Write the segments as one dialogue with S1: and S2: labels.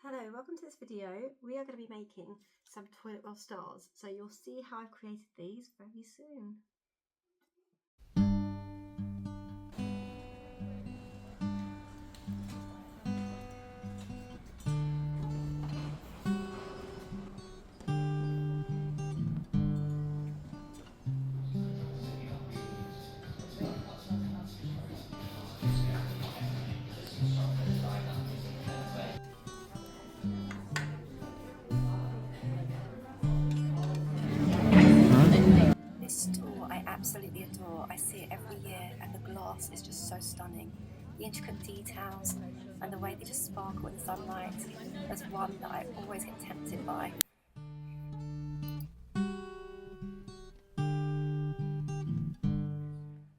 S1: Hello, welcome to this video. We are going to be making some toilet roll stars, so you'll see how I've created these very soon.
S2: This tool I absolutely adore. I see it every year and the glass is just so stunning. The intricate details and the way they just sparkle in sunlight. There's one that I always get tempted by.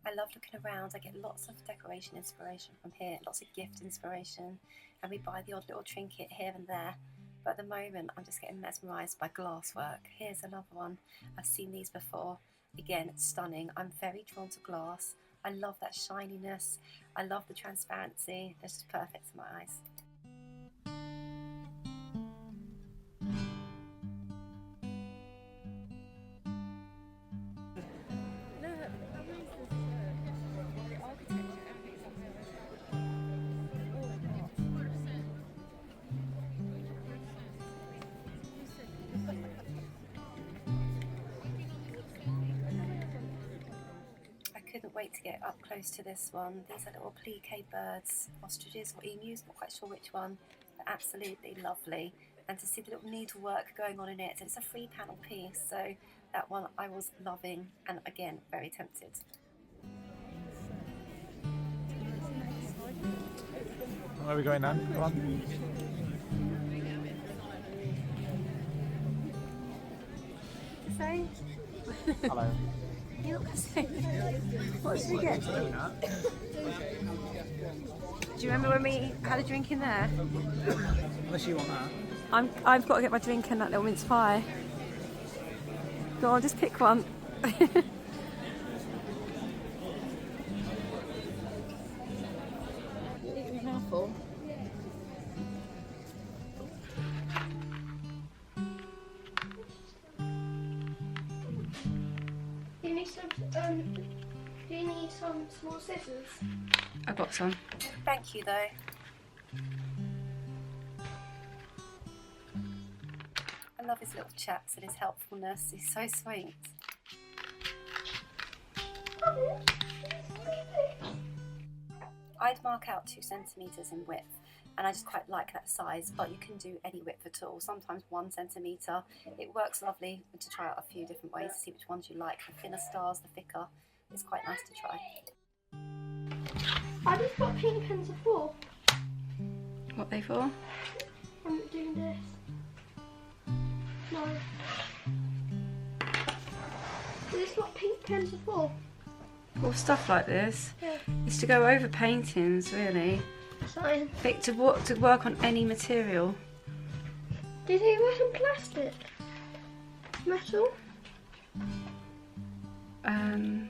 S2: I love looking around. I get lots of decoration inspiration from here, lots of gift inspiration, and we buy the odd little trinket here and there. But at the moment I'm just getting mesmerised by glass work. Here's another one. I've seen these before. Again, it's stunning. I'm very drawn to glass. I love that shininess. I love the transparency. It's just perfect to my eyes. I couldn't wait to get up close to this one. These are little pliqué birds, ostriches or emus, not quite sure which one. They're absolutely lovely. And to see the little needlework going on in it, and it's a 3-panel piece, so that one I was loving, and again, very tempted.
S3: Where are we going now? Come on.
S1: Say,
S3: Hello.
S1: you're not going to say. What should we get? Do you remember when we had a drink in there?
S3: Unless you want that.
S1: I've got to get my drink and that little mince pie. Go on, just pick one. Eat a mouthful.
S4: Do you need some small scissors?
S1: I've got some.
S2: Thank you though. I love his little chats and his helpfulness. He's so sweet. I'd mark out 2 centimetres in width, and I just quite like that size, but you can do any width at all, sometimes 1 centimetre. It works lovely to try out a few different ways to see which ones you like. The thinner stars, the thicker. It's quite nice to try.
S4: I just got pink pens before.
S1: What are they for?
S4: I'm doing this. No. I just got pink pens before.
S1: Well, stuff like this.
S4: Yeah.
S1: It's to go over paintings, really.
S4: Fine.
S1: To work on any material.
S4: Did he work on plastic? Metal?
S1: I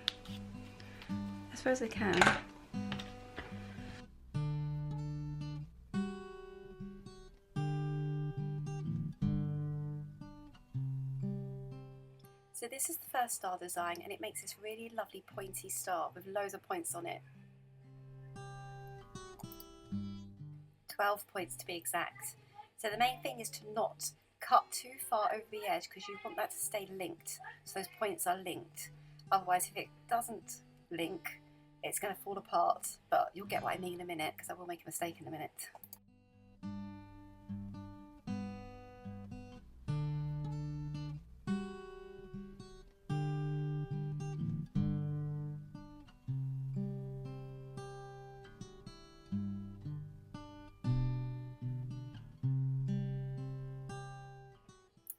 S1: suppose they can.
S2: So this is the first star design, and it makes this really lovely pointy star with loads of points on it. 12 points to be exact. So the main thing is to not cut too far over the edge, because you want that to stay linked, so those points are linked. Otherwise, if it doesn't link, it's going to fall apart, but you'll get what I mean in a minute, because I will make a mistake in a minute.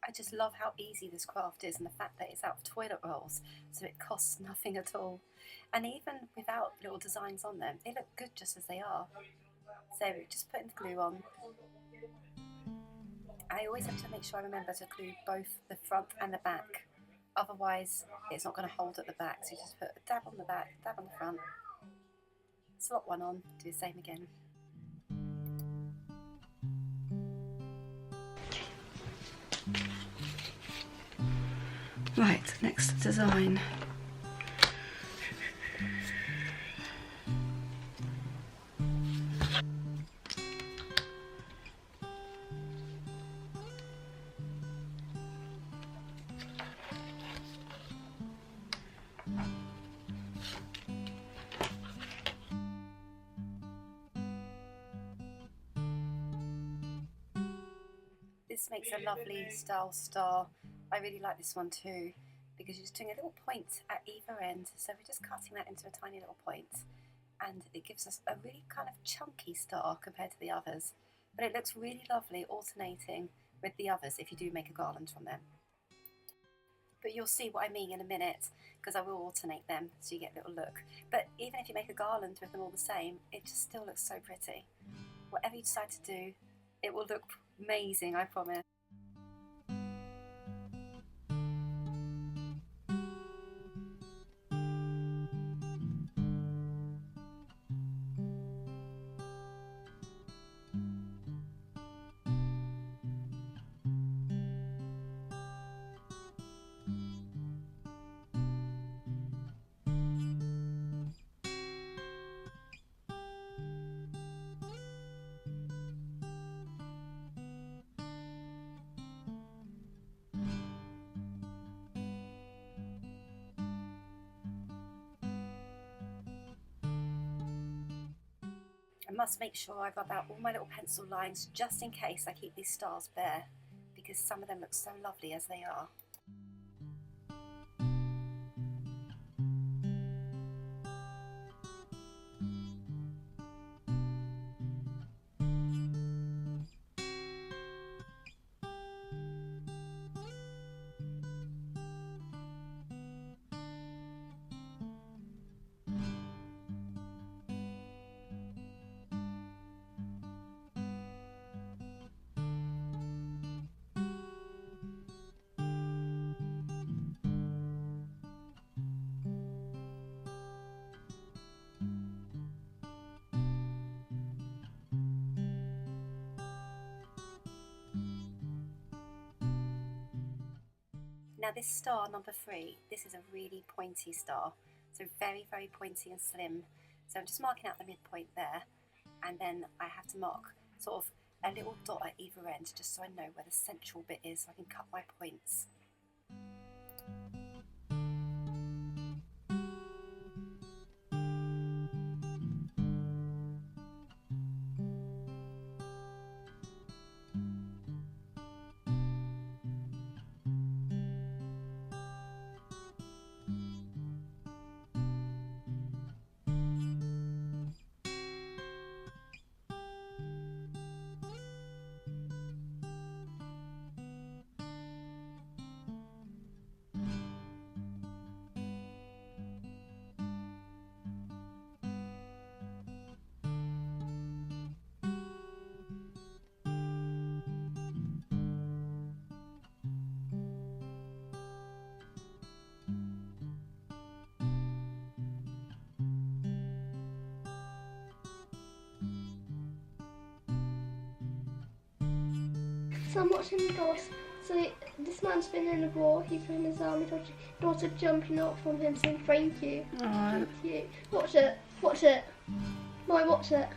S2: I just love how easy this craft is, and the fact that it's out of toilet rolls, so it costs nothing at all. And even without little designs on them, they look good just as they are. So just putting the glue on. I always have to make sure I remember to glue both the front and the back, otherwise it's not going to hold at the back. So you just put a dab on the back, dab on the front, slot one on, do the same again. Right, next design. This makes a lovely style star. I really like this one too, because you're just doing a little point at either end. So we're just cutting that into a tiny little point, and it gives us a really kind of chunky star compared to the others. But it looks really lovely alternating with the others if you do make a garland from them. But you'll see what I mean in a minute, because I will alternate them so you get a little look. But even if you make a garland with them all the same, it just still looks so pretty. Whatever you decide to do, it will look amazing, I promise. I must make sure I rub out all my little pencil lines just in case I keep these stars bare, because some of them look so lovely as they are. Now this star number 3, this is a really pointy star, so very, very pointy and slim. So I'm just marking out the midpoint there, and then I have to mark sort of a little dot at either end just so I know where the central bit is so I can cut my points.
S4: So I'm watching the doors. So this man's been in a war. He's in his army. Daughter jumping up from him saying thank you. Thank you. Watch it. Watch it. Mike, watch it.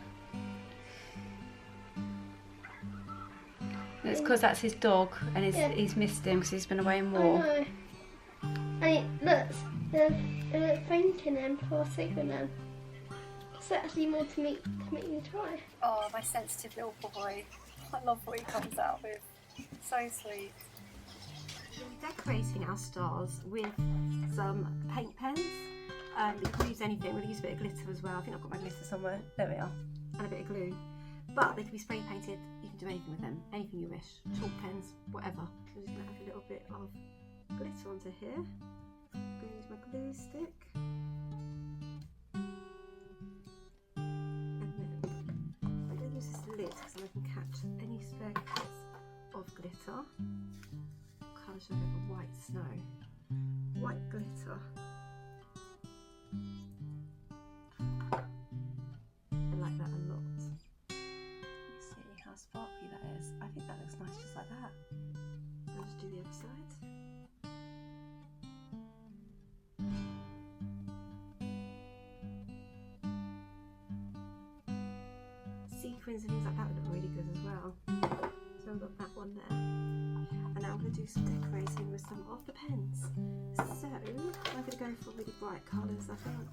S2: It's because that's his dog, and he's missed him because he's been away in war.
S4: I know. And they're thanking him for saving them. So actually more to make you try.
S2: Oh, my sensitive little boy. I love what he comes out with. So sweet.
S1: We're decorating our stars with some paint pens. You can use anything. We'll use a bit of glitter as well. I think I've got my glitter somewhere. There we are. And a bit of glue. But they can be spray painted. You can do anything with them. Anything you wish. Chalk pens, whatever. I'm just going to add a little bit of glitter onto here. I'm going to use my glue stick. And then I'm going to use this lid so I can catch any spare bits of glitter. Colour should have a white snow. White glitter. I like that a lot.
S2: See how sparkly that is. I think that looks nice just like that.
S1: I'll just do the other side. sequins and things like that would look really good as well. So I've got that one there. And now I'm going to do some decorating with some of the pens. So I'm going to go for really bright colours, I think.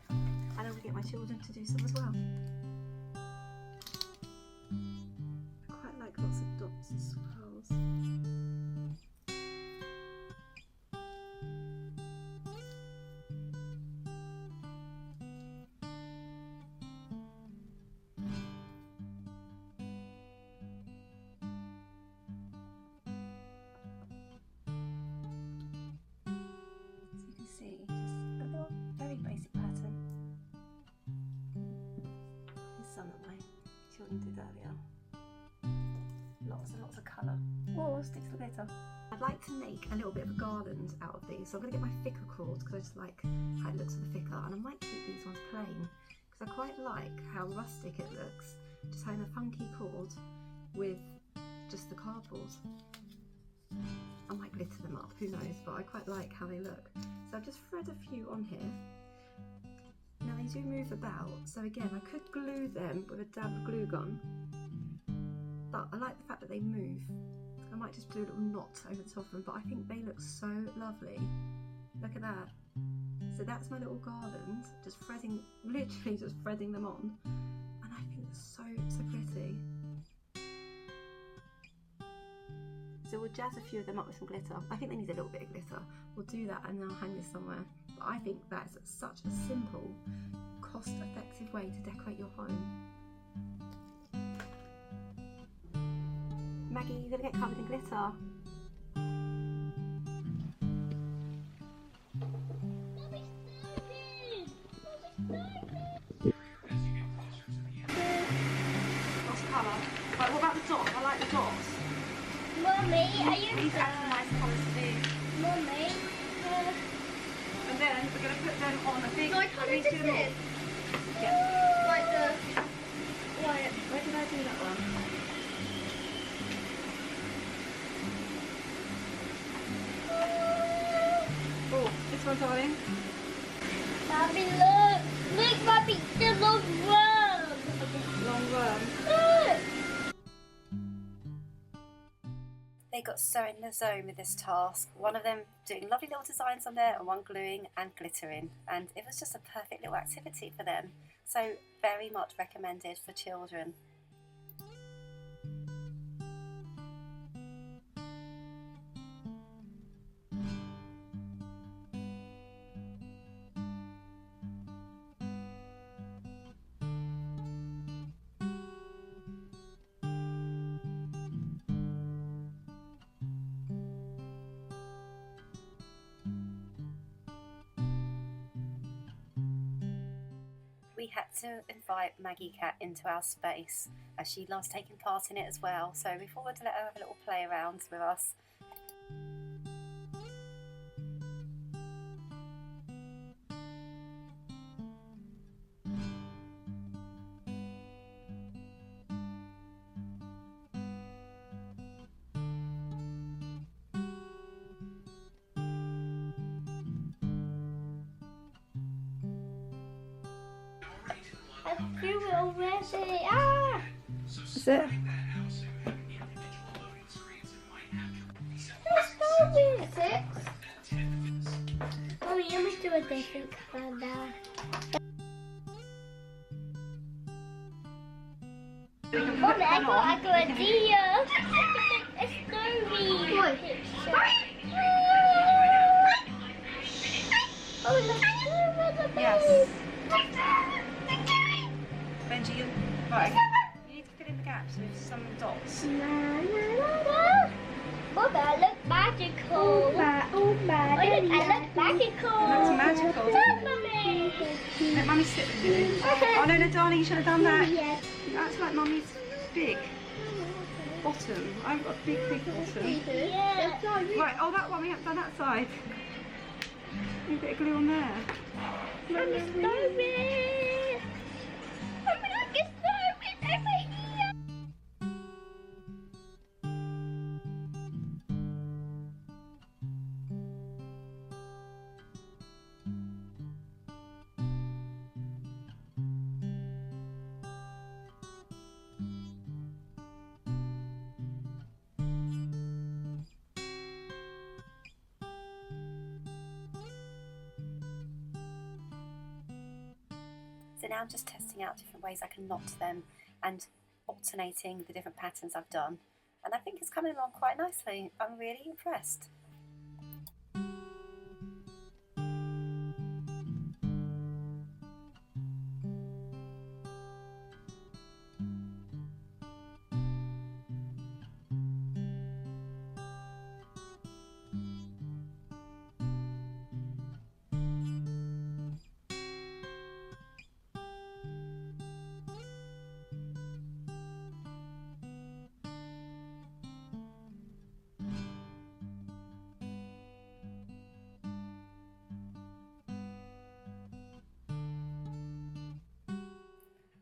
S1: And I'm going to get my children to do some as well. I quite like lots of dots and swirls. See, just a little very basic pattern. Here's some that my children did earlier. Lots and lots of colour. Oh, sticks to glitter. I'd like to make a little bit of a garland out of these, so I'm going to get my thicker cords because I just like how it looks with the thicker, and I might keep these ones plain because I quite like how rustic it looks, just having a funky cord with just the cardboard. I might glitter them up, who knows, but I quite like how they look. So I've just thread a few on here. Now they do move about, so again I could glue them with a dab of glue gun, but I like the fact that they move. I might just do a little knot over the top of them, but I think they look so lovely. Look at that. So that's my little garland, just threading, literally just threading them on, and I think it's so pretty. So we'll jazz a few of them up with some glitter. I think they need a little bit of glitter. We'll do that and then I'll hang this somewhere. But I think that's such a simple, cost-effective way to decorate your home. Maggie, you're gonna get covered in glitter. Lots of colour. Right, what about the dots? I like the dots.
S4: Mummy, are you
S1: These are some nice colours to do.
S4: Mummy?
S1: And then we're going to put them on a big...
S4: No, I can't do
S1: them all.
S4: this.
S1: Yeah.
S4: Like the...
S1: Where did I do that one? Oh, this one, darling.
S4: Mommy, look! Look, Mommy, the long worm!
S1: Long worm.
S4: Look!
S2: They got so in the zone with this task. One of them doing lovely little designs on there and one gluing and glittering. And it was just a perfect little activity for them. So very much recommended for children. We had to invite Maggie Cat into our space as she loves taking part in it as well, so we thought we'd let her have a little play around with us.
S4: I threw it already. Ah!
S1: That's it.
S4: That's it. Mommy, you must do a different colour now. Mommy, I got an idea. A snowy picture. Oh, look.
S1: Yes. Benji, right. You need to fill in the gaps with some dots.
S4: Mother, I look magical. I look magical.
S1: That's magical.
S4: Look, Mummy.
S1: Let Mummy sit with you. Oh no, darling, you should have done that.
S4: Yes.
S1: That's like Mummy's big bottom. I've got a big bottom.
S4: Yeah.
S1: Right, oh that one, we haven't done that side. Need a bit of glue on there.
S4: Mummy, snowman. Mummy, look, it's snowman over here.
S2: So now I'm just testing out different ways I can knot them and alternating the different patterns I've done. And I think it's coming along quite nicely. I'm really impressed.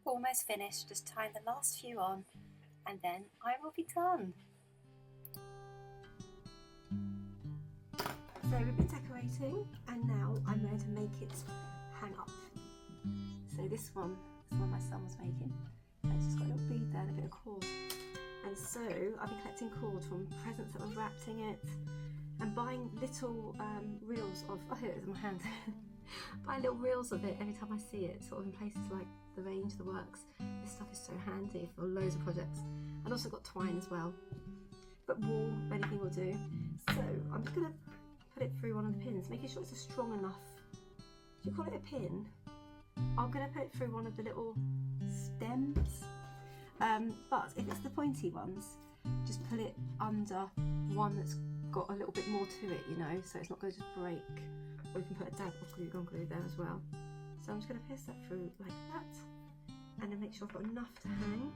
S2: Almost finished, just tying the last few on and then I will be done.
S1: So we've been decorating and now I'm going to make it hang up. So this one is one my son was making. It's just got a little bead there and a bit of cord. And so I've been collecting cord from presents that were wrapped in it and buying little reels of, oh here it is in my hand. Buying little reels of it every time I see it, sort of in places like the range, the works. This stuff is so handy for loads of projects. And also got twine as well. But wool, anything will do. So I'm just going to put it through one of the pins, making sure it's a strong enough, do you call it a pin? I'm going to put it through one of the little stems. But if it's the pointy ones, just put it under one that's got a little bit more to it, you know, so it's not going to just break. Or you can put a dab of glued-on glue there as well. So I'm just going to pierce that through like that, and then make sure I've got enough to hang.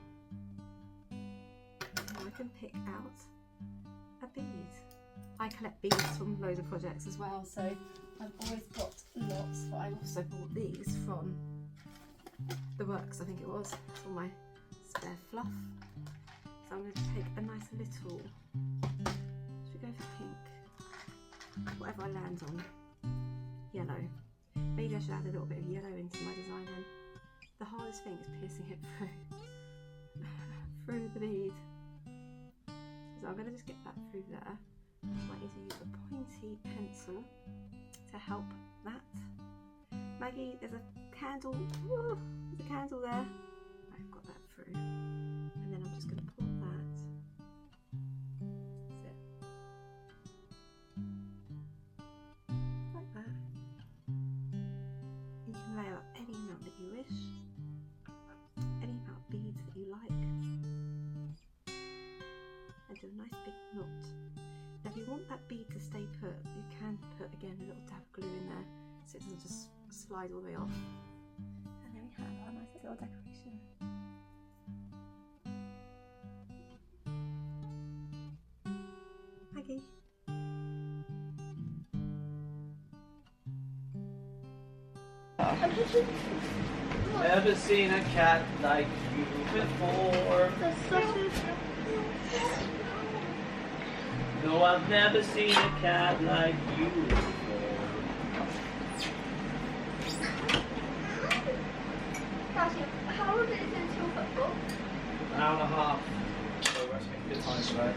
S1: And I can pick out a bead. I collect beads from loads of projects as well, so I've always got lots, but I also bought these from the works, I think it was, for my spare fluff. So I'm going to take a nice little, should we go for pink? Whatever I land on. Yellow. Maybe I should add a little bit of yellow into my design then. The hardest thing is piercing it through the bead. So I'm going to just get that through there. Might need to use a pointy pencil to help that. Maggie, there's a candle. Whoa, there's a candle there. I've got that through. And then I'm just going to pull that. That's it. Like that. You can layer up any amount that you wish. Any amount of beads that you like. And do a nice big knot. Now if you want that bead to stay put, you can put again a little dab of glue in there so it doesn't just slide all the way off. And there we have our nice little decoration. Maggie.
S5: Never seen a cat like you before. No, I've never seen a cat like you before.
S4: How long is it until football?
S5: An hour and a half. So we're actually making good time today.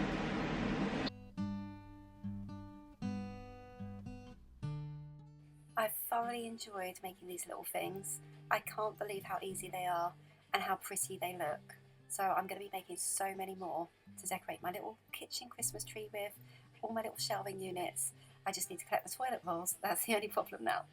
S2: I've thoroughly enjoyed making these little things. I can't believe how easy they are and how pretty they look. So I'm going to be making so many more to decorate my little kitchen Christmas tree with, all my little shelving units. I just need to collect the toilet rolls. That's the only problem now.